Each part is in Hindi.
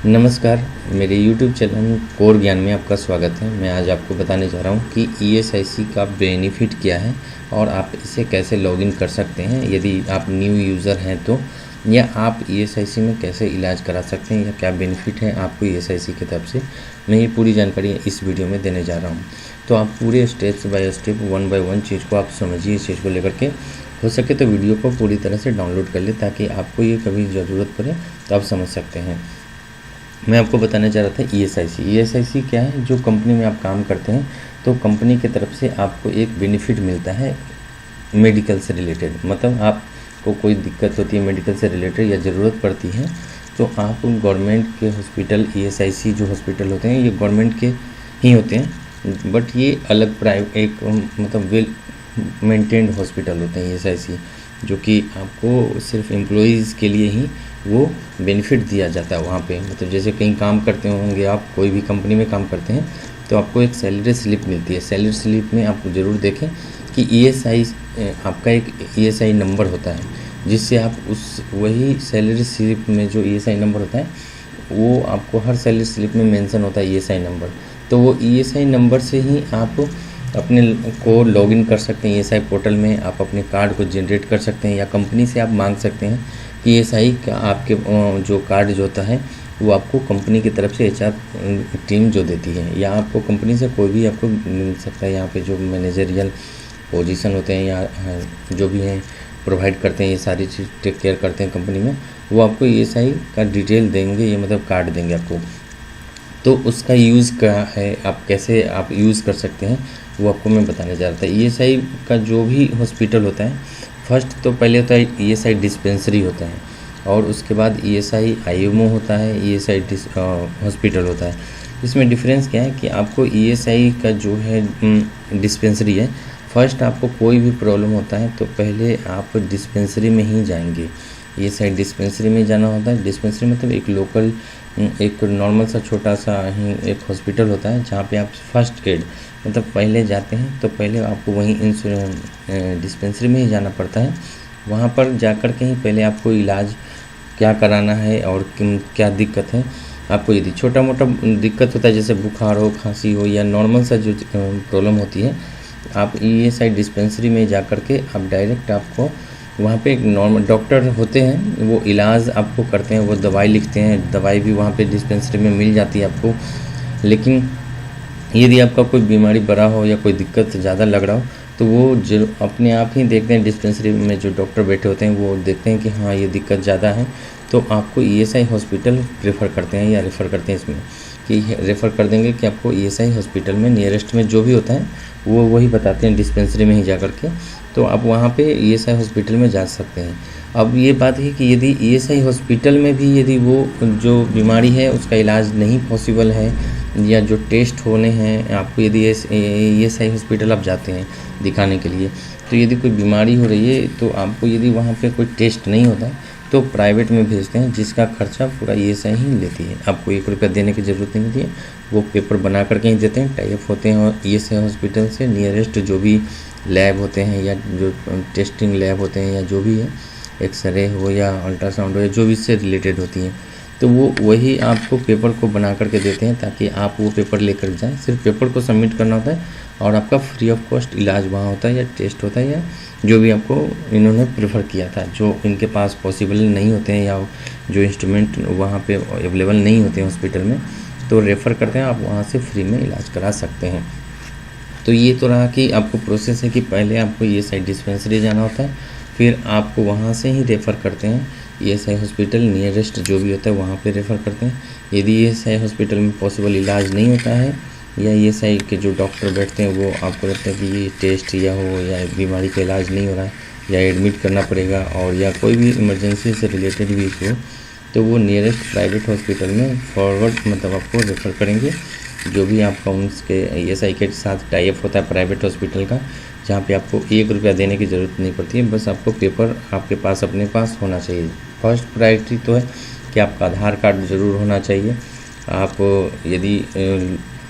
नमस्कार, मेरे YouTube चैनल कोर ज्ञान में आपका स्वागत है। मैं आज आपको बताने जा रहा हूँ कि ईएसआईसी का बेनिफिट क्या है और आप इसे कैसे लॉगिन कर सकते हैं यदि आप न्यू यूज़र हैं तो, या आप ईएसआईसी में कैसे इलाज करा सकते हैं या क्या बेनिफिट है आपको ईएसआईसी की तरफ से। मैं ये पूरी जानकारी इस वीडियो में देने जा रहा हूँ। तो आप पूरे steps by step, one by one चीज़ को आप समझिए। इस चीज़ को लेकर के हो सके तो वीडियो को पूरी तरह से डाउनलोड कर ले ताकि आपको ये कभी ज़रूरत पड़े तो आप समझ सकते हैं। मैं आपको बताना चाह रहा था ईएसआईसी क्या है। जो कंपनी में आप काम करते हैं तो कंपनी की तरफ से आपको एक बेनिफिट मिलता है मेडिकल से रिलेटेड। मतलब आपको कोई दिक्कत होती है मेडिकल से रिलेटेड या ज़रूरत पड़ती है तो आप गवर्नमेंट के हॉस्पिटल, ईएसआईसी जो हॉस्पिटल होते हैं ये गवर्नमेंट के ही होते हैं, बट ये अलग प्राइवेट एक मतलब वेल मेंटेन्ड हॉस्पिटल होते हैं ईएसआईसी, जो कि आपको सिर्फ एम्प्लॉइज़ के लिए ही वो बेनिफिट दिया जाता है वहाँ पे। मतलब जैसे कहीं काम करते होंगे आप, कोई भी कंपनी में काम करते हैं तो आपको एक सैलरी स्लिप मिलती है। सैलरी स्लिप में आप ज़रूर देखें कि ईएसआई आपका एक ईएसआई नंबर होता है, जिससे आप उस वही सैलरी स्लिप में जो ईएसआई नंबर होता है वो आपको हर सैलरी स्लिप में मेंशन होता है ईएसआई नंबर। तो वो ईएसआई नंबर से ही आप अपने को लॉगिन कर सकते हैं ईएसआई पोर्टल में। आप अपने कार्ड को जनरेट कर सकते हैं या कंपनी से आप मांग सकते हैं कि ईएसआई का आपके जो कार्ड जो होता है वो आपको कंपनी की तरफ से एचआर टीम जो देती है, या आपको कंपनी से कोई भी आपको मिल सकता है। यहाँ पे जो मैनेजरियल पोजीशन होते हैं या जो भी हैं प्रोवाइड करते हैं, ये सारी चीज़ टेक केयर करते हैं कंपनी में, वो आपको ईएसआई का डिटेल देंगे, ये मतलब कार्ड देंगे आपको। तो उसका यूज़ क्या है, आप कैसे आप यूज़ कर सकते हैं, वो आपको मैं बताने जा रहा था। ईएसआई का जो भी हॉस्पिटल होता है, फर्स्ट तो पहले होता है ईएसआई डिस्पेंसरी होता है, और उसके बाद ईएसआई आईएमओ होता है, ईएसआई हॉस्पिटल होता है। इसमें डिफरेंस क्या है कि आपको ईएसआई का जो है डिस्पेंसरी है, फर्स्ट आपको कोई भी प्रॉब्लम होता है तो पहले आप डिस्पेंसरी में ही जाएंगे। ईएसआई डिस्पेंसरी में जाना होता है। डिस्पेंसरी मतलब एक लोकल, एक नॉर्मल सा छोटा सा ही एक हॉस्पिटल होता है जहाँ पे आप फर्स्ट एड मतलब पहले जाते हैं तो पहले आपको वहीं डिस्पेंसरी में ही जाना पड़ता है। वहाँ पर जाकर के ही पहले आपको इलाज क्या कराना है और क्या दिक्कत है आपको। यदि छोटा मोटा दिक्कत होता है जैसे बुखार हो, खांसी हो या नॉर्मल सा जो प्रॉब्लम होती है, आप ईएसआई डिस्पेंसरी में जाकर के आप डायरेक्ट आपको वहाँ पे एक नॉर्मल डॉक्टर होते हैं, वो इलाज आपको करते हैं, वो दवाई लिखते हैं। दवाई भी वहाँ पे डिस्पेंसरी में मिल जाती है आपको। लेकिन यदि आपका कोई बीमारी बड़ा हो या कोई दिक्कत ज़्यादा लग रहा हो तो वो जो अपने आप ही देखते हैं, डिस्पेंसरी में जो डॉक्टर बैठे होते हैं वो देखते हैं कि हाँ ये दिक्कत ज़्यादा है, तो आपको ईएसआई हॉस्पिटल प्रेफर करते हैं या रेफ़र करते हैं इसमें कि रेफ़र कर देंगे कि आपको ईएसआई हॉस्पिटल में नियरेस्ट में जो भी होता है वो वही बताते हैं डिस्पेंसरी में ही जा कर के, तो आप वहाँ पे ईएसआई हॉस्पिटल में जा सकते हैं। अब ये बात है कि यदि ईएसआई हॉस्पिटल में भी यदि वो जो बीमारी है उसका इलाज नहीं पॉसिबल है या जो टेस्ट होने हैं आपको, यदि ईएसआई हॉस्पिटल आप जाते हैं दिखाने के लिए, तो यदि कोई बीमारी हो रही है तो आपको यदि वहाँ पे कोई टेस्ट नहीं होता तो प्राइवेट में भेजते हैं, जिसका खर्चा पूरा ईएसआई ही लेती है। आपको 1 रुपया देने की ज़रूरत नहीं होती है, वो पेपर बना करके ही देते हैं। टाइप होते हैं और ईएसआई हॉस्पिटल से नियरेस्ट जो भी लैब होते हैं या जो टेस्टिंग लैब होते हैं या जो भी है, एक्सरे हो या अल्ट्रासाउंड हो या जो भी इससे रिलेटेड होती हैं, तो वो वही आपको पेपर को बना करके देते हैं ताकि आप वो पेपर लेकर जाएं। सिर्फ पेपर को सबमिट करना होता है और आपका फ्री ऑफ कॉस्ट इलाज वहाँ होता है या टेस्ट होता है या जो भी आपको इन्होंने प्रेफर किया था। जो इनके पास पॉसिबल नहीं होते हैं या जो इंस्ट्रूमेंट वहाँ पे अवेलेबल नहीं होते हैं हॉस्पिटल में, तो रेफ़र करते हैं, आप वहाँ से फ्री में इलाज करा सकते हैं। तो ये तो रहा कि आपको प्रोसेस है कि पहले आपको ईएसआई डिस्पेंसरी जाना होता है, फिर आपको वहाँ से ही रेफ़र करते हैं ईएसआई हॉस्पिटल नियरेस्ट जो भी होता है वहाँ पे रेफ़र करते हैं। यदि ईएसआई हॉस्पिटल में पॉसिबल इलाज नहीं होता है या ईएसआई के जो डॉक्टर बैठते हैं वो आपको लगता है कि ये टेस्ट या हो या बीमारी का इलाज नहीं हो रहा है या एडमिट करना पड़ेगा और या कोई भी इमरजेंसी से रिलेटेड भी हो, तो वो नियरेस्ट प्राइवेट हॉस्पिटल में फॉरवर्ड मतलब आपको रेफ़र करेंगे। जो भी आपका उनके ईएसआई के साथ टाइप होता है प्राइवेट हॉस्पिटल का, जहाँ पे आपको 1 रुपया देने की ज़रूरत नहीं पड़ती है, बस आपको पेपर आपके पास अपने पास होना चाहिए। फर्स्ट प्रायोरिटी तो है कि आपका आधार कार्ड ज़रूर होना चाहिए। आप यदि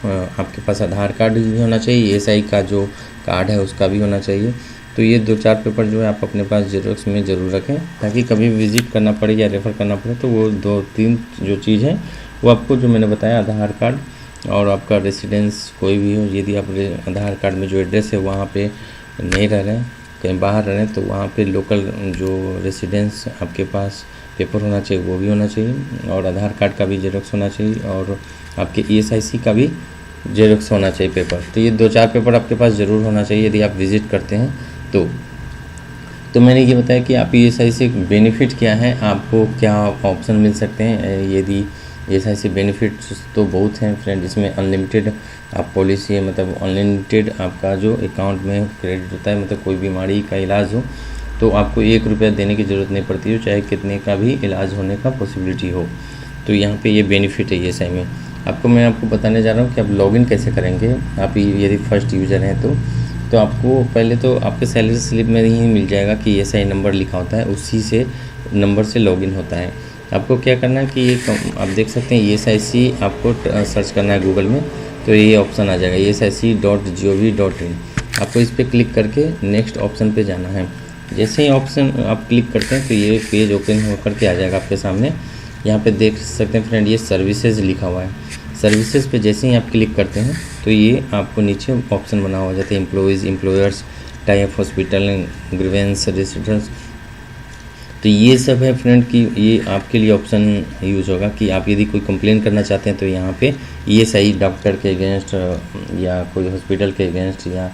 आपके पास आधार कार्ड भी होना चाहिए, ईएसआई का जो कार्ड है उसका भी होना चाहिए। तो ये 2-4 पेपर जो है आप अपने पास ज़ेरॉक्स में ज़रूर रखें ताकि कभी विज़िट करना पड़े या रेफ़र करना पड़े तो वो 2-3 जो चीज़ है वो आपको जो मैंने बताया आधार कार्ड और आपका रेसिडेंस कोई भी हो, यदि आप आधार कार्ड में जो एड्रेस है वहाँ पे नहीं रह रहे हैं, कहीं बाहर रह रहे हैं, तो वहाँ पे लोकल जो रेसिडेंस आपके पास पेपर होना चाहिए वो भी होना चाहिए, और आधार कार्ड का भी जेरॉक्स होना चाहिए, और आपके ESIC का भी जेरॉक्स होना चाहिए पेपर। तो ये 2-4 पेपर आपके पास ज़रूर होना चाहिए यदि आप विज़िट करते हैं तो मैंने ये बताया कि आप ESIC बेनिफिट क्या है, आपको क्या ऑप्शन मिल सकते हैं। यदि ESIC बेनिफिट्स तो बहुत हैं फ्रेंड, इसमें अनलिमिटेड आप पॉलिसी है, मतलब अनलिमिटेड आपका जो अकाउंट में क्रेडिट होता है, मतलब कोई बीमारी का इलाज हो तो आपको 1 रुपया देने की ज़रूरत नहीं पड़ती हो, चाहे कितने का भी इलाज होने का पॉसिबिलिटी हो। तो यहाँ पे ये बेनिफिट है ESI में। मैं आपको बताने जा रहा हूँ कि आप लॉगिन कैसे करेंगे। आप यदि फर्स्ट यूज़र हैं तो आपको पहले तो आपके सैलरी स्लिप में ही मिल जाएगा कि ESI नंबर लिखा होता है, उसी से नंबर से लॉगिन होता है। आपको क्या करना है कि ये आप देख सकते हैं ESIC, आपको सर्च करना है गूगल में तो ये ऑप्शन आ जाएगा esic.gov.in। आपको इस पर क्लिक करके नेक्स्ट ऑप्शन पे जाना है। जैसे ही ऑप्शन आप क्लिक करते हैं तो ये पेज ओपन होकर के आ जाएगा आपके सामने। यहाँ पे देख सकते हैं फ्रेंड, ये सर्विसेज लिखा हुआ है। सर्विसेज पे जैसे ही आप क्लिक करते हैं तो ये आपको नीचे ऑप्शन बना हुआ जाता है employees, employers, type hospital, grievance, residence. तो ये सब है फ्रेंड कि ये आपके लिए ऑप्शन यूज़ होगा कि आप यदि कोई कंप्लेन करना चाहते हैं तो यहाँ पे ESI डॉक्टर के अगेंस्ट या कोई हॉस्पिटल के अगेंस्ट, या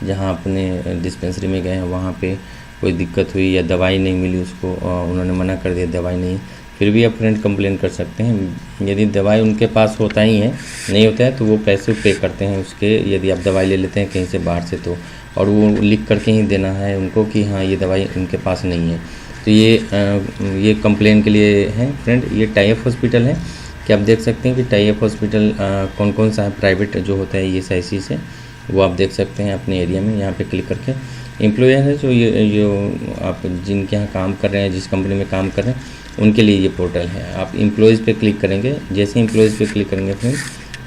जहाँ अपने डिस्पेंसरी में गए हैं वहाँ पे कोई दिक्कत हुई या दवाई नहीं मिली उसको, उन्होंने मना कर दिया दवाई नहीं, फिर भी आप फ्रेंड कंप्लेन कर सकते हैं। यदि दवाई उनके पास होता ही है, नहीं होता है तो वो पैसे पे करते हैं उसके, यदि आप दवाई ले लेते हैं कहीं से बाहर से तो, और वो लिख करके ही देना है उनको कि हाँ ये दवाई उनके पास नहीं है। तो ये कंप्लेन के लिए है फ्रेंड। ये टाइप हॉस्पिटल है कि आप देख सकते हैं कि टाइप हॉस्पिटल कौन कौन सा है प्राइवेट जो होता है ESIC से, वो आप देख सकते हैं अपने एरिया में। यहाँ पे क्लिक करके एम्प्लॉयर है जो आप जिनके यहाँ काम कर रहे हैं, जिस कंपनी में काम कर रहे हैं उनके लिए ये पोर्टल है। आप एम्प्लॉयज़ पे क्लिक करेंगे, जैसे एम्प्लॉयज़ पे क्लिक करेंगे फ्रेंड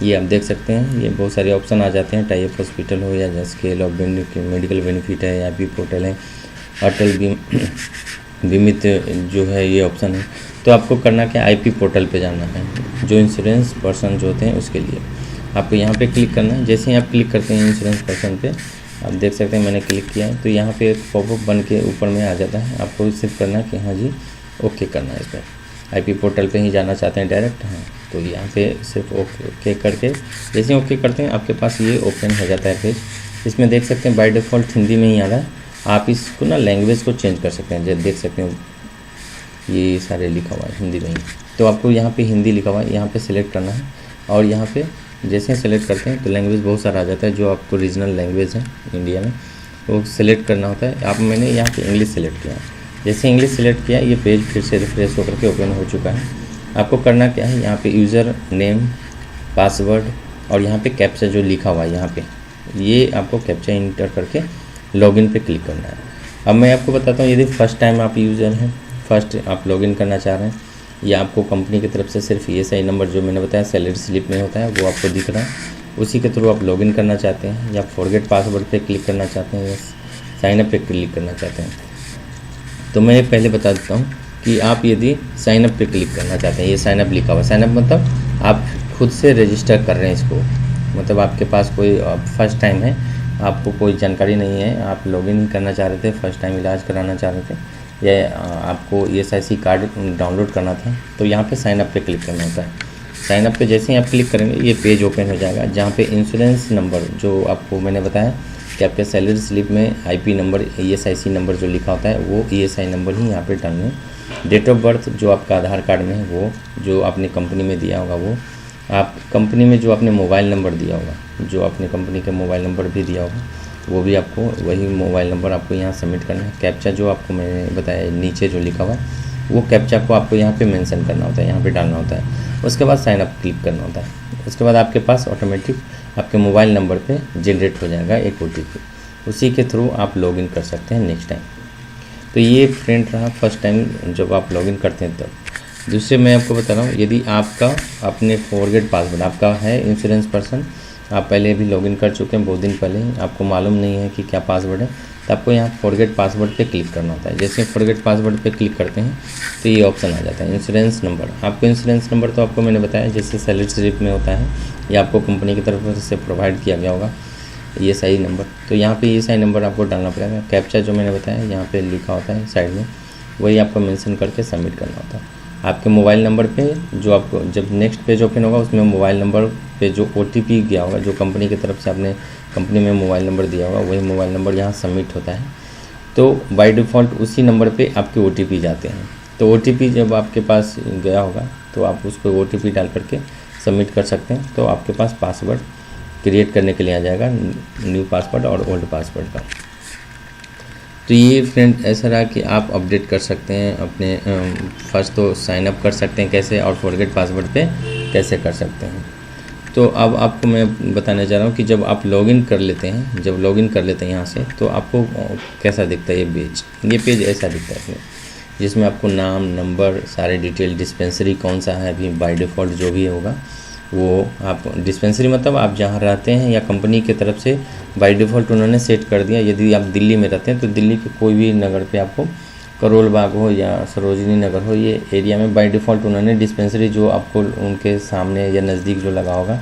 ये आप देख सकते हैं ये बहुत सारे ऑप्शन आ जाते हैं। टाइप हॉस्पिटल हो या स्केल ऑफ मेडिकल बेनिफिट है, या भी पोर्टल है, अटल बीमित जो है ये ऑप्शन है। तो आपको करना क्या, IP पोर्टल पे जाना है, जो इंश्योरेंस पर्सन जो होते हैं उसके लिए आपको यहाँ पे क्लिक करना है। जैसे ही आप क्लिक करते हैं इंश्योरेंस पर्सन पे, आप देख सकते हैं मैंने क्लिक किया है तो यहाँ पे एक पॉपअप बन के ऊपर में आ जाता है। आपको सिर्फ करना है कि हाँ जी ओके करना है। इस पर IP पोर्टल पे ही जाना चाहते हैं डायरेक्ट, हाँ तो यहाँ पे सिर्फ ओके करके जैसे ओके करते हैं आपके पास ये ओपन हो जाता है पेज। इसमें देख सकते हैं बाय डिफ़ॉल्ट हिंदी में ही आ रहा है, आप इसको ना लैंग्वेज को चेंज कर सकते हैं। जैसे देख सकते हैं ये सारे लिखा हुआ है हिंदी में ही, तो आपको यहाँ पे हिंदी लिखा हुआ है, यहाँ पे सिलेक्ट करना है, और यहाँ पे जैसे ही सेलेक्ट करते हैं तो लैंग्वेज बहुत सारा आ जाता है जो आपको रीजनल लैंग्वेज है इंडिया में वो सिलेक्ट करना होता है। मैंने यहाँ पे इंग्लिश सेलेक्ट किया, जैसे इंग्लिश सेलेक्ट किया ये पेज फिर से रिफ्रेश होकर के ओपन हो चुका है। आपको करना क्या है, यहाँ पे यूज़र नेम, पासवर्ड और यहाँ पे कैप्चा जो लिखा हुआ है यहाँ पे, ये आपको कैप्चा इंटर करके लॉगिन पे क्लिक करना है। अब मैं आपको बताता हूँ यदि फर्स्ट टाइम आप यूज़र हैं, फर्स्ट आप लॉगिन करना चाह रहे हैं, या आपको कंपनी की तरफ से सिर्फ ESI नंबर जो मैंने बताया सैलरी स्लिप में होता है वो आपको दिख रहा है, उसी के थ्रू आप लॉगिन करना चाहते हैं, या फॉरगेट पासवर्ड पे क्लिक करना चाहते हैं, या साइन अप पे क्लिक करना चाहते हैं। तो मैं पहले बता देता हूँ कि आप यदि साइन अप पे क्लिक करना चाहते हैं, ये साइन अप लिखा हुआ, साइन अप मतलब आप खुद से रजिस्टर कर रहे हैं इसको, मतलब आपके पास कोई फर्स्ट टाइम है, आपको कोई जानकारी नहीं है, आप लॉगिन करना चाह रहे थे, फर्स्ट टाइम इलाज कराना चाह रहे थे, या आपको ESIC कार्ड डाउनलोड करना था, तो यहाँ पे साइन अप पे क्लिक करना होता है। साइन अप पे जैसे ही आप क्लिक करेंगे ये पेज ओपन हो जाएगा, जहाँ पे इंश्योरेंस नंबर जो आपको मैंने बताया कि आपके सैलरी स्लिप में IP नंबर, ESIC नंबर जो लिखा होता है वो ESI नंबर ही यहाँ पे डालना है। डेट ऑफ बर्थ जो आपका आधार कार्ड में है वो, जो आपने कंपनी में दिया होगा वो, आप कंपनी में जो आपने मोबाइल नंबर दिया होगा, जो आपने कंपनी का मोबाइल नंबर भी दिया होगा वो भी आपको वही मोबाइल नंबर आपको यहाँ सबमिट करना है। कैप्चा जो आपको मैंने बताया नीचे जो लिखा हुआ है वो कैप्चा को आपको यहाँ पे मेंशन करना होता है, यहाँ पे डालना होता है। उसके बाद साइन अप क्लिक करना होता है। उसके बाद आपके पास ऑटोमेटिक आपके मोबाइल नंबर पे जनरेट हो जाएगा एक OTP, उसी के थ्रू आप लॉगिन कर सकते हैं नेक्स्ट टाइम। तो ये फ्रेंड रहा फर्स्ट टाइम जब आप लॉगिन करते हैं तब। दूसरे मैं आपको बता रहा हूँ यदि आपका अपने फॉरगेट पासवर्ड आपका है इंश्योरेंस पर्सन, आप पहले भी लॉगिन कर चुके हैं बहुत दिन पहले ही, आपको मालूम नहीं है कि क्या पासवर्ड है, तो आपको यहाँ फॉरगेट पासवर्ड पे क्लिक करना होता है। जैसे फॉरगेट पासवर्ड पे क्लिक करते हैं तो ये ऑप्शन आ जाता है इंश्योरेंस नंबर। आपको इंश्योरेंस नंबर तो आपको मैंने बताया जैसे सैलरी स्लिप में होता है, या आपको कंपनी की तरफ से प्रोवाइड किया गया होगा ESI नंबर। तो यहाँ पे ESI नंबर आपको डालना पड़ेगा। कैप्चा जो मैंने बताया यहाँ पे लिखा होता है साइड में, वही आपको मेंशन करके सबमिट करना होता है। आपके मोबाइल नंबर पे जो आपको जब नेक्स्ट पेज ओपन होगा उसमें मोबाइल नंबर पे जो OTP गया होगा, जो कंपनी की तरफ से आपने कंपनी में मोबाइल नंबर दिया होगा, वही मोबाइल नंबर यहाँ सबमिट होता है। तो बाय डिफ़ॉल्ट उसी नंबर पे आपके OTP जाते हैं। तो OTP जब आपके पास गया होगा तो आप उसको OTP डाल करके सबमिट कर सकते हैं। तो आपके पास पासवर्ड क्रिएट करने के लिए आ जाएगा, न्यू पासवर्ड और ओल्ड पासवर्ड का। तो ये फ्रेंड ऐसा रहा कि आप अपडेट कर सकते हैं अपने फर्स्ट तो साइन अप कर सकते हैं कैसे, और फॉरगेट पासवर्ड पे कैसे कर सकते हैं। तो अब आपको मैं बताने जा रहा हूँ कि जब आप लॉगिन कर लेते हैं, यहाँ से, तो आपको कैसा दिखता है ये पेज ऐसा दिखता है इसमें, जिसमें आपको नाम, नंबर, सारे डिटेल, डिस्पेंसरी कौन सा है अभी बाय डिफ़ॉल्ट जो भी होगा वो आप डिस्पेंसरी मतलब आप जहाँ रहते हैं या कंपनी की तरफ से बाय डिफ़ॉल्ट उन्होंने सेट कर दिया। यदि आप दिल्ली में रहते हैं तो दिल्ली के कोई भी नगर पे आपको करोल बाग हो या सरोजनी नगर हो, ये एरिया में बाय डिफ़ॉल्ट उन्होंने डिस्पेंसरी जो आपको उनके सामने या नज़दीक जो लगा होगा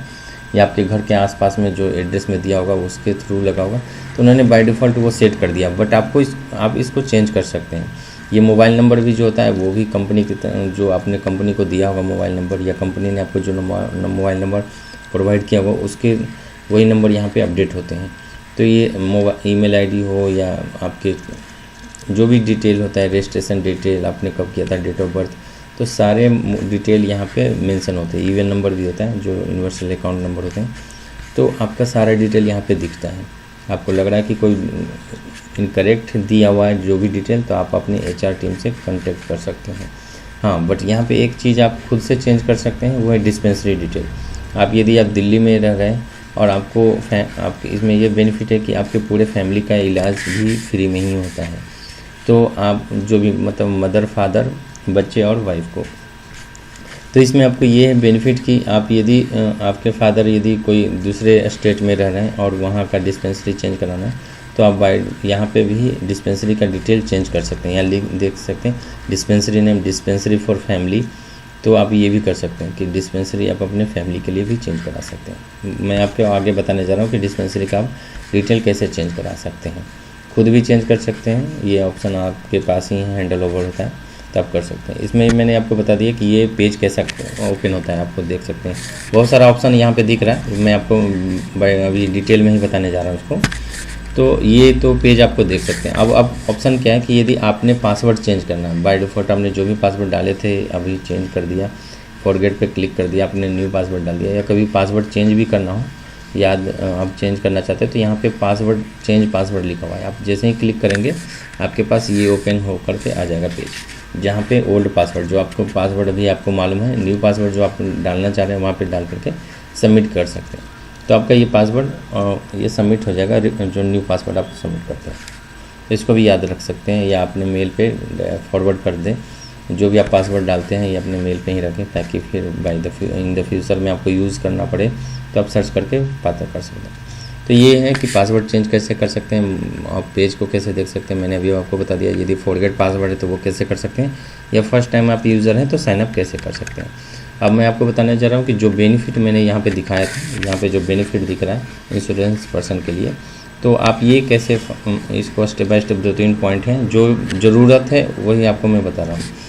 या आपके घर के आसपास में जो एड्रेस में दिया होगा उसके थ्रू लगा होगा, तो उन्होंने बाय डिफ़ॉल्ट वो सेट कर दिया। बट आपको आप इसको चेंज कर सकते हैं। ये मोबाइल नंबर भी जो होता है वो भी कंपनी की जो आपने कंपनी को दिया होगा मोबाइल नंबर, या कंपनी ने आपको जो मोबाइल नंबर प्रोवाइड किया होगा उसके वही नंबर यहाँ पे अपडेट होते हैं। तो ये ईमेल आईडी हो या आपके जो भी डिटेल होता है, रजिस्ट्रेशन डिटेल, आपने कब किया था, डेट ऑफ बर्थ, तो सारे डिटेल यहाँ पे मेंशन होते हैं। ईवन नंबर भी होता है जो यूनिवर्सल अकाउंट नंबर होते हैं। तो आपका सारा डिटेल यहाँ पे दिखता है। आपको लग रहा है कि कोई इनकरेक्ट दिया हुआ है जो भी डिटेल, तो आप अपनी HR टीम से कांटेक्ट कर सकते हैं। हाँ, बट यहाँ पे एक चीज़ आप खुद से चेंज कर सकते हैं, वो है डिस्पेंसरी डिटेल। आप यदि आप दिल्ली में रह रहे हैं और आपके इसमें ये बेनिफिट है कि आपके पूरे फैमिली का इलाज भी फ्री में ही होता है। तो आप जो भी मतलब मदर, फादर, बच्चे और वाइफ को, तो इसमें आपको ये है बेनिफिट कि आप यदि आपके फादर यदि कोई दूसरे स्टेट में रह रहे हैं और वहाँ का डिस्पेंसरी चेंज कराना है, तो आप यहाँ पे भी डिस्पेंसरी का डिटेल चेंज कर सकते हैं। यहाँ देख सकते हैं dispensary name, dispensary for family. तो आप ये भी कर सकते हैं कि डिस्पेंसरी आप अपने फैमिली के लिए भी चेंज करा सकते हैं। मैं आपको आगे बताने जा रहा हूँ कि डिस्पेंसरी का आप डिटेल कैसे चेंज करा सकते हैं। खुद भी चेंज कर सकते हैं, ये ऑप्शन आपके पास ही हैंडल ओवर होता है, तो आप कर सकते हैं। इसमें मैंने आपको बता दिया कि ये पेज कैसा ओपन होता है, आपको देख सकते हैं बहुत सारा ऑप्शन यहाँ पे दिख रहा है। मैं आपको अभी डिटेल में ही बताने जा रहा हूँ उसको। तो ये तो पेज आपको देख सकते हैं। अब ऑप्शन क्या है कि यदि आपने पासवर्ड चेंज करना है, बाय डिफ़ॉल्ट आपने जो भी पासवर्ड डाले थे अभी चेंज कर दिया, फॉरगेट पे क्लिक कर दिया, आपने न्यू पासवर्ड डाल दिया, या कभी पासवर्ड चेंज भी करना हो, याद आप चेंज करना चाहते हैं, तो यहाँ पे पासवर्ड चेंज पासवर्ड लिखा हुआ है। आप जैसे ही क्लिक करेंगे आपके पास ये ओपन होकर के आ जाएगा पेज, जहाँ पे ओल्ड पासवर्ड जो आपको पासवर्ड अभी आपको मालूम है, न्यू पासवर्ड जो आप डालना चाह रहे हैं वहाँ पे डाल करके सबमिट कर सकते हैं। तो आपका ये पासवर्ड ये सबमिट हो जाएगा, जो न्यू पासवर्ड आप सबमिट करते हैं। इसको भी याद रख सकते हैं या अपने मेल पे फॉरवर्ड कर दें। जो भी आप पासवर्ड डालते हैं ये अपने मेल पे ही रखें, ताकि फिर इन द फ्यूचर में आपको यूज़ करना पड़े तो आप सर्च करके पता कर सकते हैं। तो ये है कि पासवर्ड चेंज कैसे कर सकते हैं, आप पेज को कैसे देख सकते हैं, मैंने अभी आपको बता दिया। यदि फॉरगेट पासवर्ड है तो वो कैसे कर सकते हैं, या फर्स्ट टाइम आप यूज़र हैं तो साइनअप कैसे कर सकते हैं। अब मैं आपको बताने जा रहा हूँ कि जो बेनिफिट मैंने यहाँ पे दिखाया था, यहाँ पे जो बेनिफिट दिख रहा है इंश्योरेंस पर्सन के लिए, तो आप ये कैसे इसको स्टेप बाय स्टेप 2-3 पॉइंट हैं जो ज़रूरत है वही आपको मैं बता रहा हूँ।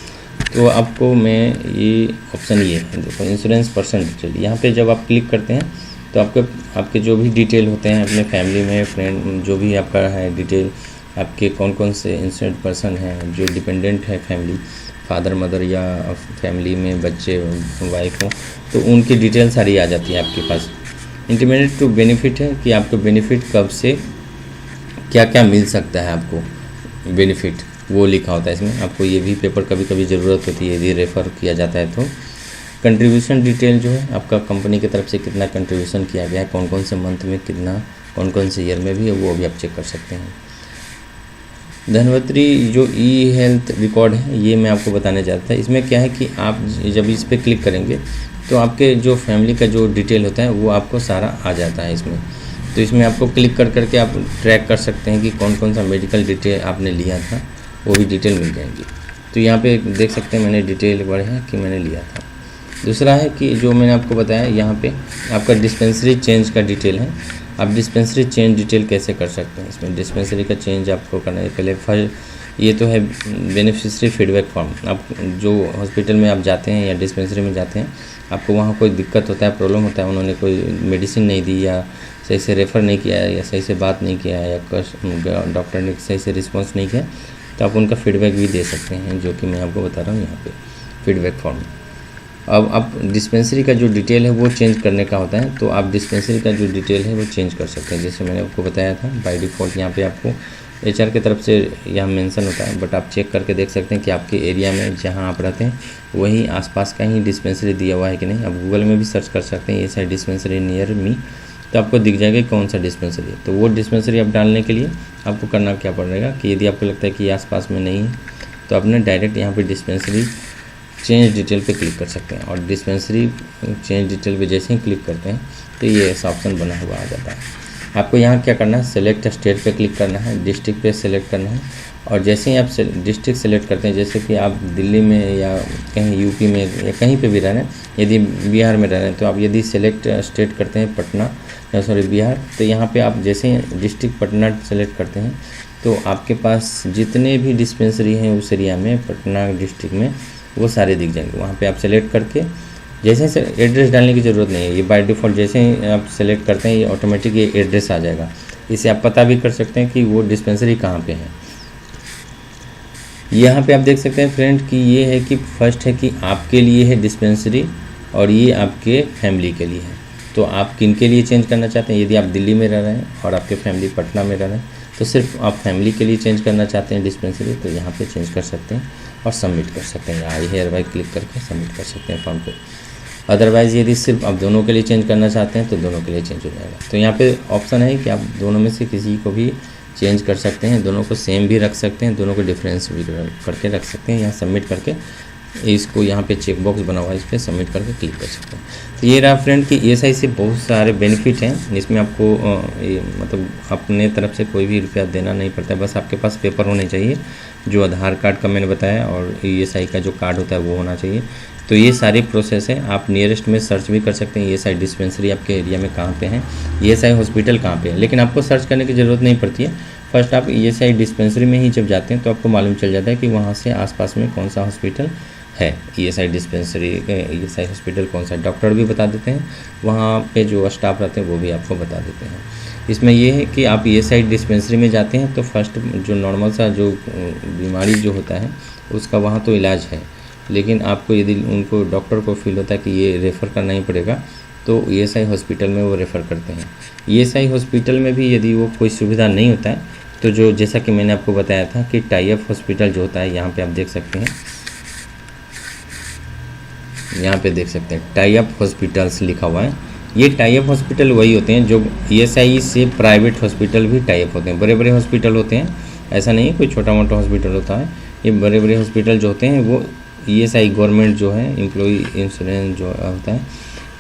तो आपको मैं ये ऑप्शन ये है, देखो इंश्योरेंस पर्सन डिटेल, यहाँ पे जब आप क्लिक करते हैं तो आपके जो भी डिटेल होते हैं अपने फैमिली में, फ्रेंड जो भी आपका है डिटेल, आपके कौन कौन से इंश्योरेंस पर्सन हैं जो डिपेंडेंट है फैमिली, फादर मदर या फैमिली में बच्चे वाइफ हो, तो उनकी डिटेल सारी आ जाती है आपके पास। इंटरमीडिएट टू बेनिफिट है कि आपको बेनिफिट कब से क्या क्या मिल सकता है, आपको बेनिफिट वो लिखा होता है इसमें। आपको ये भी पेपर कभी कभी ज़रूरत होती है यदि रेफ़र किया जाता है तो। कंट्रीब्यूशन डिटेल जो है आपका कंपनी की तरफ से कितना कंट्रीब्यूशन किया गया है, कौन कौन से मंथ में कितना, कौन कौन से ईयर में भी है, वो भी आप चेक कर सकते हैं। धनवंतरी जो ई हेल्थ रिकॉर्ड है ये मैं आपको बताने जा रहा था। इसमें क्या है कि आप जब इस पर क्लिक करेंगे तो आपके जो फैमिली का जो डिटेल होता है वो आपको सारा आ जाता है इसमें। तो इसमें आपको क्लिक कर करके आप ट्रैक कर सकते हैं कि कौन कौन सा मेडिकल डिटेल आपने लिया था, वो भी डिटेल मिल जाएंगी। तो यहाँ पे देख सकते हैं मैंने डिटेल पढ़े हैं कि मैंने लिया था। दूसरा है कि जो मैंने आपको बताया यहाँ पे आपका डिस्पेंसरी चेंज का डिटेल है। आप डिस्पेंसरी चेंज डिटेल कैसे कर सकते हैं। इसमें डिस्पेंसरी का चेंज आपको करना है। पहले ये तो है बेनिफिशियरी फीडबैक फॉर्म। आप जो हॉस्पिटल में आप जाते हैं या डिस्पेंसरी में जाते हैं, आपको वहाँ कोई दिक्कत होता है, प्रॉब्लम होता है, उन्होंने कोई मेडिसिन नहीं दी या सही से रेफ़र नहीं किया या सही से बात नहीं किया या डॉक्टर ने सही से रिस्पॉन्स नहीं किया, तो आप उनका फीडबैक भी दे सकते हैं, जो कि मैं आपको बता रहा हूँ यहाँ पे फीडबैक फॉर्म। अब आप डिस्पेंसरी का जो डिटेल है वो चेंज करने का होता है, तो आप डिस्पेंसरी का जो डिटेल है वो चेंज कर सकते हैं। जैसे मैंने आपको बताया था, बाय डिफ़ॉल्ट यहाँ पे आपको HR की तरफ से यहाँ मेंशन होता है, बट आप चेक करके देख सकते हैं कि आपके एरिया में जहाँ आप रहते हैं वहीं आसपास का ही डिस्पेंसरी दिया हुआ है कि नहीं। आप गूगल में भी सर्च कर सकते हैं ESI डिस्पेंसरी नियर मी, तो आपको दिख जाएगा कौन सा डिस्पेंसरी है। तो वो डिस्पेंसरी आप डालने के लिए आपको करना क्या पड़ेगा कि यदि आपको लगता है कि आसपास में नहीं है, तो आपने डायरेक्ट यहाँ पे डिस्पेंसरी चेंज डिटेल पे क्लिक कर सकते हैं। और डिस्पेंसरी चेंज डिटेल पे जैसे ही क्लिक करते हैं तो ये ऐसा ऑप्शन बना हुआ आ जाता है। आपको यहाँ क्या करना है, सेलेक्ट स्टेट पे क्लिक करना है, डिस्ट्रिक्ट पे सेलेक्ट करना है। और जैसे ही आप डिस्ट्रिक्ट सेलेक्ट करते हैं, जैसे कि आप दिल्ली में या कहीं UP में या कहीं पे भी रह रहे हैं, यदि बिहार में रह रहे हैं, तो आप यदि सेलेक्ट स्टेट करते हैं पटना या बिहार, तो यहाँ पे आप जैसे ही डिस्ट्रिक्ट पटना सेलेक्ट करते हैं तो आपके पास जितने भी डिस्पेंसरी हैं उस एरिया में पटना डिस्ट्रिक्ट में वो सारे दिख जाएंगे। वहाँ पे आप सेलेक्ट करके जैसे ही एड्रेस डालने की ज़रूरत नहीं है, ये बाय डिफ़ॉल्ट जैसे ही आप सेलेक्ट करते हैं ये ऑटोमेटिक ये एड्रेस आ जाएगा। इससे आप पता भी कर सकते हैं कि वो डिस्पेंसरी कहाँ पे है। यहाँ पे आप देख सकते हैं फ्रेंड कि ये है कि फर्स्ट है कि आपके लिए है डिस्पेंसरी और ये आपके फैमिली के लिए है। तो आप किन के लिए चेंज करना चाहते हैं। यदि आप दिल्ली में रह रहे हैं और आपके फैमिली पटना में रह रहे हैं, तो सिर्फ आप फैमिली के लिए चेंज करना चाहते हैं डिस्पेंसरी, तो यहाँ पे चेंज कर सकते हैं और सबमिट कर सकते हैं। आई हेयर बाय क्लिक करके सबमिट कर सकते हैं फॉर्म पे। अदरवाइज़ यदि सिर्फ आप दोनों के लिए चेंज करना चाहते हैं तो दोनों के लिए चेंज हो जाएगा। तो यहाँ पे ऑप्शन है कि आप दोनों में से किसी को भी चेंज कर सकते हैं, दोनों को सेम भी रख सकते हैं, दोनों को डिफरेंस भी करके रख सकते हैं। यहाँ सबमिट करके इसको यहाँ पे चेक बॉक्स बना हुआ है, इस पर सबमिट करके क्लिक कर सकते हैं। तो ये रहा फ्रेंड कि ESI से बहुत सारे बेनिफिट हैं। इसमें आपको मतलब अपने तरफ से कोई भी रुपया देना नहीं पड़ता है, बस आपके पास पेपर होने चाहिए, जो आधार कार्ड का मैंने बताया और ESI का जो कार्ड होता है वो होना चाहिए। तो ये सारी प्रोसेस है। आप नियरेस्ट में सर्च भी कर सकते हैं ESI डिस्पेंसरी आपके एरिया में कहाँ पे है, ESI हॉस्पिटल कहाँ पे है, लेकिन आपको सर्च करने की ज़रूरत नहीं पड़ती है। फर्स्ट आप ESI डिस्पेंसरी में ही जब जाते हैं तो आपको मालूम चल जाता है कि वहाँ से आसपास में कौन सा हॉस्पिटल है, ESI डिस्पेंसरी ESI हॉस्पिटल कौन सा। डॉक्टर भी बता देते हैं, वहाँ पे जो स्टाफ रहते हैं वो भी आपको बता देते हैं। इसमें ये है कि आप ESI डिस्पेंसरी में जाते हैं तो फर्स्ट जो नॉर्मल सा जो बीमारी जो होता है उसका वहाँ तो इलाज है, लेकिन आपको यदि उनको डॉक्टर को फील होता है कि ये रेफ़र करना ही पड़ेगा तो ESI हॉस्पिटल में वो रेफ़र करते हैं। ESI हॉस्पिटल में भी यदि वो कोई सुविधा नहीं होता है तो जो जैसा कि मैंने आपको बताया था कि टाई अप हॉस्पिटल जो होता है, यहाँ पे आप देख सकते हैं, यहाँ पे देख सकते हैं टाई अप हॉस्पिटल्स लिखा हुआ है। ये टाई अप हॉस्पिटल वही होते हैं जो ESI से प्राइवेट हॉस्पिटल भी टाई अप होते हैं। बड़े बड़े हॉस्पिटल होते हैं, ऐसा नहीं है कोई छोटा मोटा हॉस्पिटल होता है। ये बड़े बड़े हॉस्पिटल जो होते हैं वो ESI गवर्नमेंट जो है एम्प्लॉई इंश्योरेंस जो होता है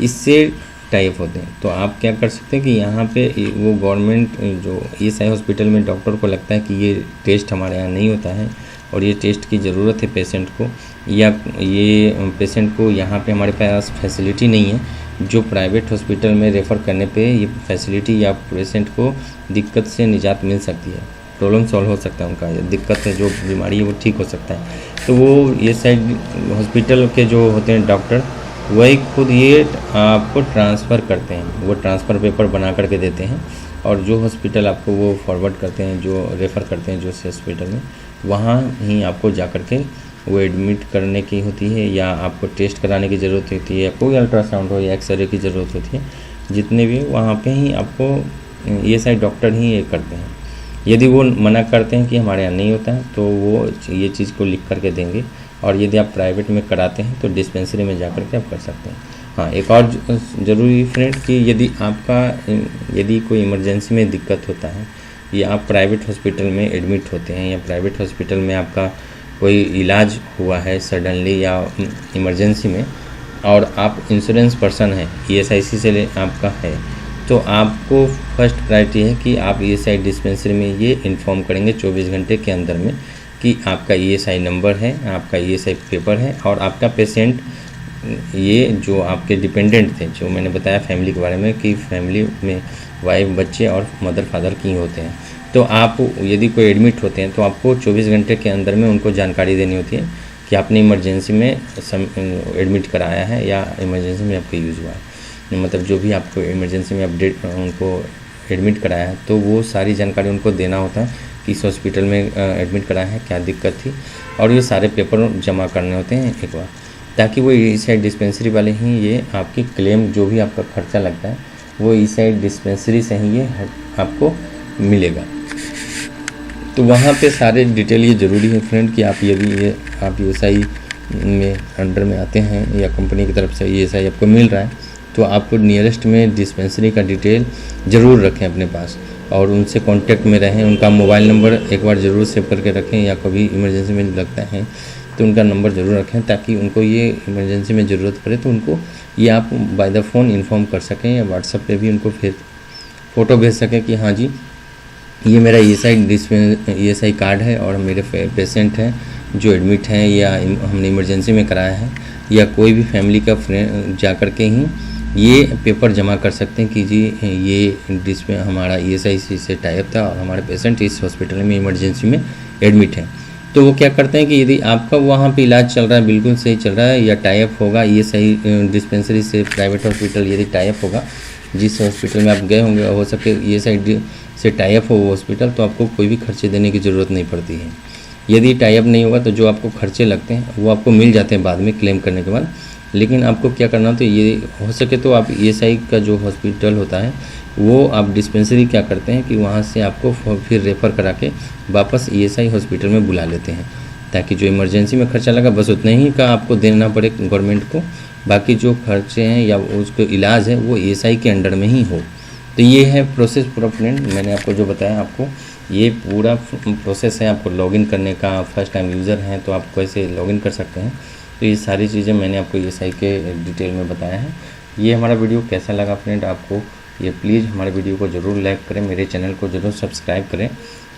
इससे टाइप होते हैं। तो आप क्या कर सकते हैं कि यहाँ पे वो गवर्नमेंट जो ESI हॉस्पिटल में डॉक्टर को लगता है कि ये टेस्ट हमारे यहाँ नहीं होता है और ये टेस्ट की ज़रूरत है पेशेंट को, या ये पेशेंट को यहाँ पे हमारे पास फैसिलिटी नहीं है, जो प्राइवेट हॉस्पिटल में रेफ़र करने पे ये फैसिलिटी या पेशेंट को दिक्कत से निजात मिल सकती है, प्रॉब्लम सॉल्व हो सकता है, उनका दिक्कत है जो बीमारी है वो ठीक हो सकता है। तो वो ESI हॉस्पिटल के जो होते हैं डॉक्टर वही खुद ये आपको ट्रांसफ़र करते हैं, वो ट्रांसफ़र पेपर बना करके देते हैं और जो हॉस्पिटल आपको वो फॉरवर्ड करते हैं, जो रेफ़र करते हैं जो हॉस्पिटल में, वहाँ ही आपको जा कर के वो एडमिट करने की होती है या आपको टेस्ट कराने की ज़रूरत होती है, या कोई अल्ट्रासाउंड हो या एक्सरे की ज़रूरत होती है, जितने भी वहाँ पे ही आपको ESI डॉक्टर ही ये करते हैं। यदि वो मना करते हैं कि हमारे यहाँ नहीं होता है तो वो ये चीज़ को लिख करके देंगे, और यदि आप प्राइवेट में कराते हैं तो डिस्पेंसरी में जा कर के आप कर सकते हैं। हाँ, एक और ज़रूरी फ्रेंड कि यदि कोई इमरजेंसी में दिक्कत होता है या आप प्राइवेट हॉस्पिटल में एडमिट होते हैं या प्राइवेट हॉस्पिटल में आपका कोई इलाज हुआ है सडनली या इमरजेंसी में, और आप इंश्योरेंस पर्सन हैं, ESIC से आपका है, तो आपको फर्स्ट प्रायोरिटी है कि आप ईएसआई डिस्पेंसरी में ये इन्फॉर्म करेंगे 24 घंटे के अंदर में कि आपका ईएसआई नंबर है, आपका ईएसआई पेपर है और आपका पेशेंट, ये जो आपके डिपेंडेंट थे, जो मैंने बताया फैमिली के बारे में कि फैमिली में वाइफ, बच्चे और मदर फादर की होते हैं। तो आप यदि कोई एडमिट होते हैं तो आपको 24 घंटे के अंदर में उनको जानकारी देनी होती है कि आपने इमरजेंसी में एडमिट कराया है या इमरजेंसी में आपका यूज़ हुआ है, मतलब जो भी आपको इमरजेंसी में अपडेट उनको एडमिट कराया है, तो वो सारी जानकारी उनको देना होता है कि इस हॉस्पिटल में एडमिट कराया है, क्या दिक्कत थी, और ये सारे पेपर जमा करने होते हैं एक बार, ताकि वो ईएसआई डिस्पेंसरी वाले ही ये आपकी क्लेम जो भी आपका खर्चा लगता है वो ईएसआई डिस्पेंसरी से ही ये आपको मिलेगा। तो वहाँ पे सारे डिटेल ये ज़रूरी है फ्रेंड कि आप ये आप ईएसआई में अंडर में आते हैं या कंपनी की तरफ से ईएसआई आपको मिल रहा है, तो आपको नियरेस्ट में डिस्पेंसरी का डिटेल ज़रूर रखें अपने पास और उनसे कांटेक्ट में रहें। उनका मोबाइल नंबर एक बार ज़रूर सेव करके रखें, या कभी इमरजेंसी में लगता है तो उनका नंबर ज़रूर रखें, ताकि उनको ये इमरजेंसी में ज़रूरत पड़े तो उनको ये आप बाय द फ़ोन इन्फॉर्म कर सकें, या व्हाट्सएप पे भी उनको फिर फ़ोटो भेज सकें कि हाँ जी ये मेरा ईएसआई कार्ड है और मेरे पेशेंट हैं जो एडमिट हैं या हमने इमरजेंसी में कराया है, या कोई भी फैमिली का फ्रेंड जा कर के ही ये पेपर जमा कर सकते हैं कि जी ये हमारा ईएसआई से टाइप था और हमारे पेशेंट इस हॉस्पिटल में इमरजेंसी में एडमिट है। तो वो क्या करते हैं कि यदि आपका वहाँ पे इलाज चल रहा है, बिल्कुल सही चल रहा है, या टाइप होगा ईएसआई डिस्पेंसरी से, प्राइवेट हॉस्पिटल यदि टाइप होगा, जिस हॉस्पिटल में आप गए होंगे हो सके ईएसआई से टाइप हो वो हॉस्पिटल, तो आपको कोई भी खर्चे देने की ज़रूरत नहीं पड़ती है। यदि टाइप नहीं होगा तो जो आपको खर्चे लगते हैं वो आपको मिल जाते हैं बाद में क्लेम करने के बाद। लेकिन आपको क्या करना, तो ये हो सके तो आप ईएसआई का जो हॉस्पिटल होता है वो आप डिस्पेंसरी क्या करते हैं कि वहाँ से आपको फिर रेफ़र करा के वापस ईएसआई हॉस्पिटल में बुला लेते हैं, ताकि जो इमरजेंसी में खर्चा लगा बस उतने ही का आपको देना पड़े गवर्नमेंट को, बाकी जो खर्चे हैं या उसको इलाज है वो ईएसआई के अंडर में ही हो। तो ये है प्रोसेस पूरा फ्रेंड, मैंने आपको जो बताया, आपको ये पूरा प्रोसेस है आपको लॉगिन करने का। फर्स्ट टाइम यूज़र हैं तो आप कैसे लॉगिन कर सकते हैं, तो ये सारी चीज़ें मैंने आपको ईएसआई के डिटेल में बताया है। ये हमारा वीडियो कैसा लगा फ्रेंड आपको, ये प्लीज़ हमारे वीडियो को ज़रूर लाइक करें, मेरे चैनल को ज़रूर सब्सक्राइब करें,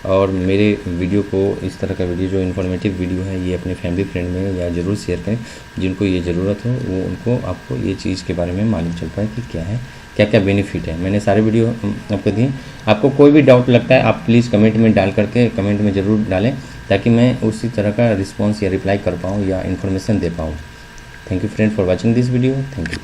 और मेरे वीडियो को, इस तरह का वीडियो जो इन्फॉर्मेटिव वीडियो है, ये अपने फैमिली फ्रेंड में या ज़रूर शेयर करें, जिनको ये ज़रूरत हो वो उनको आपको ये चीज़ के बारे में मालूम चल पाए कि क्या है, क्या क्या बेनिफिट है। मैंने सारे वीडियो आपको दिए। आपको कोई भी डाउट लगता है आप प्लीज़ कमेंट में डाल करके कमेंट में ज़रूर डालें, ताकि मैं उसी तरह का रिस्पॉन्स या रिप्लाई कर पाऊँ या इन्फॉर्मेशन दे पाऊँ। Thank you friend for watching this video. Thank you.